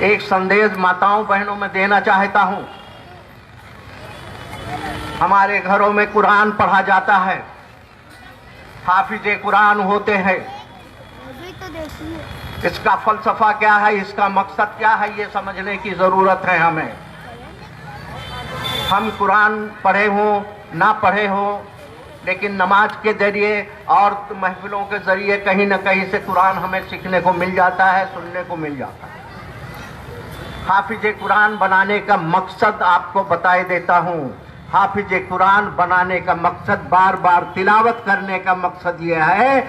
एक संदेश माताओं बहनों में देना चाहता हूं। हमारे घरों में कुरान पढ़ा जाता है, हाफिजे कुरान होते हैं। इसका फलसफा क्या है, इसका मकसद क्या है, ये समझने की जरूरत है हमें। हम कुरान पढ़े हो ना पढ़े हो, लेकिन नमाज के जरिए और महफिलों के जरिए कहीं न कहीं से कुरान हमें सीखने को मिल जाता है, सुनने को मिल जाता है। हाफिजे कुरान बनाने का मकसद आपको बताए देता हूँ। हाफिजे कुरान बनाने का मकसद, बार बार तिलावत करने का मकसद यह है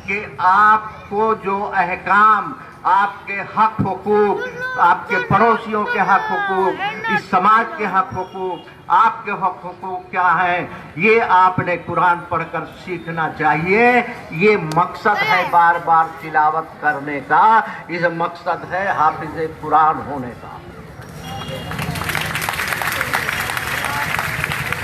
कि आपको जो अहकाम, आपके हक हुकूक, आपके पड़ोसियों के हक हुकूक, इस समाज के हक हुकूक, आपके हक हुकूक क्या है, ये आपने कुरान पढ़कर सीखना चाहिए। ये मकसद है बार बार तिलावत करने का, इस मकसद है हाफिज़े कुरान होने का।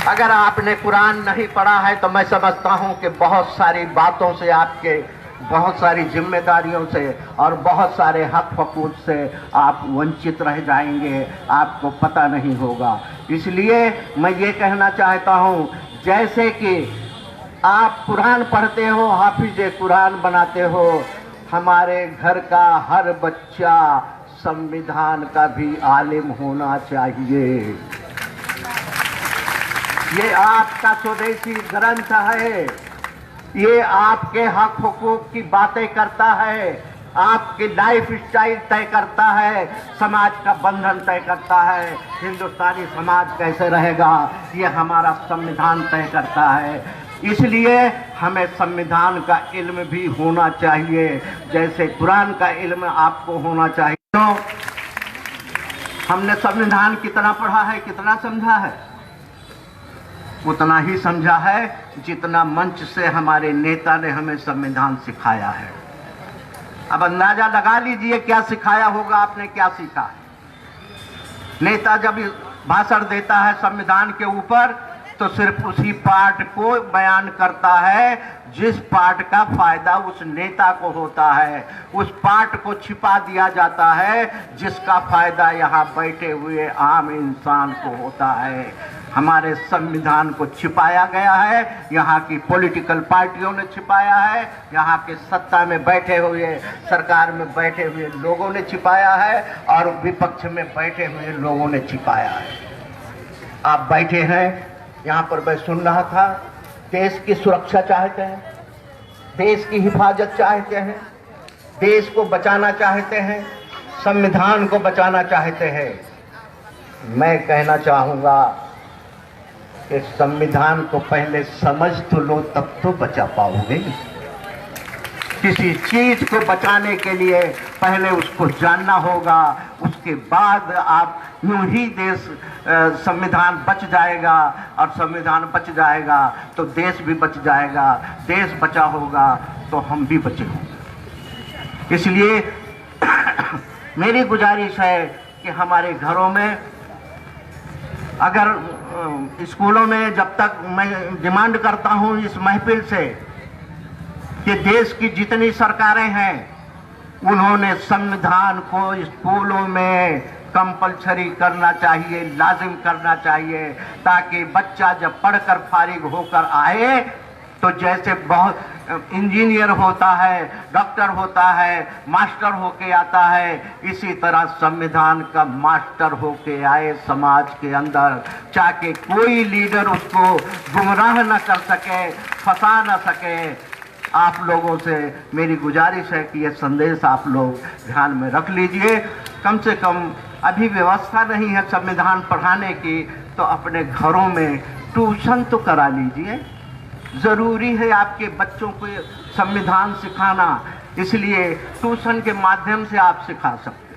अगर आपने कुरान नहीं पढ़ा है तो मैं समझता हूं कि बहुत सारी बातों से, आपके बहुत सारी जिम्मेदारियों से और बहुत सारे हक हुकूक से आप वंचित रह जाएंगे, आपको पता नहीं होगा। इसलिए मैं ये कहना चाहता हूँ, जैसे कि आप कुरान पढ़ते हो, हाफिज़े कुरान बनाते हो, हमारे घर का हर बच्चा संविधान का भी आलिम होना चाहिए। ये आपका स्वदेशी ग्रंथ है, ये आपके हक हुकूक की बातें करता है, आपकी लाइफ स्टाइल तय करता है, समाज का बंधन तय करता है। हिंदुस्तानी समाज कैसे रहेगा, ये हमारा संविधान तय करता है। इसलिए हमें संविधान का इल्म भी होना चाहिए, जैसे कुरान का इल्म आपको होना चाहिए। तो हमने संविधान कितना पढ़ा है, कितना समझा है? उतना ही समझा है जितना मंच से हमारे नेता ने हमें संविधान सिखाया है। अब अंदाजा लगा लीजिए क्या सिखाया होगा, आपने क्या सीखा। नेता जब भाषण देता है संविधान के ऊपर तो सिर्फ उसी पार्ट को बयान करता है जिस पार्ट का फायदा उस नेता को होता है। उस पार्ट को छिपा दिया जाता है जिसका फायदा यहाँ बैठे हुए आम इंसान को होता है। हमारे संविधान को छिपाया गया है, यहाँ की पॉलिटिकल पार्टियों ने छिपाया है, यहाँ के सत्ता में बैठे हुए, सरकार में बैठे हुए लोगों ने छिपाया है और विपक्ष में बैठे हुए लोगों ने छिपाया है। आप बैठे हैं यहाँ पर, मैं सुन रहा था, देश की सुरक्षा चाहते हैं, देश की हिफाजत चाहते हैं, देश को बचाना चाहते हैं, संविधान को बचाना चाहते हैं। मैं कहना चाहूँगा कि संविधान को पहले समझ तो लो, तब तो बचा पाओगे। किसी चीज को बचाने के लिए पहले उसको जानना होगा, उसके बाद आप यूं ही देश, संविधान बच जाएगा, और संविधान बच जाएगा तो देश भी बच जाएगा, देश बचा होगा तो हम भी बचे होंगे। इसलिए मेरी गुजारिश है कि हमारे घरों में, अगर स्कूलों में, जब तक मैं डिमांड करता हूं इस महफिल से कि देश की जितनी सरकारें हैं उन्होंने संविधान को स्कूलों में कंपलसरी करना चाहिए, लाजिम करना चाहिए, ताकि बच्चा जब पढ़कर फारिग होकर आए तो जैसे बहुत इंजीनियर होता है, डॉक्टर होता है, मास्टर होके आता है, इसी तरह संविधान का मास्टर होके आए समाज के अंदर, ताकि कोई लीडर उसको गुमराह न कर सके, फंसा न सके। आप लोगों से मेरी गुजारिश है कि ये संदेश आप लोग ध्यान में रख लीजिए। कम से कम अभी व्यवस्था नहीं है संविधान पढ़ाने की, तो अपने घरों में ट्यूशन तो करा लीजिए। ज़रूरी है आपके बच्चों को संविधान सिखाना, इसलिए ट्यूशन के माध्यम से आप सिखा सकते हैं।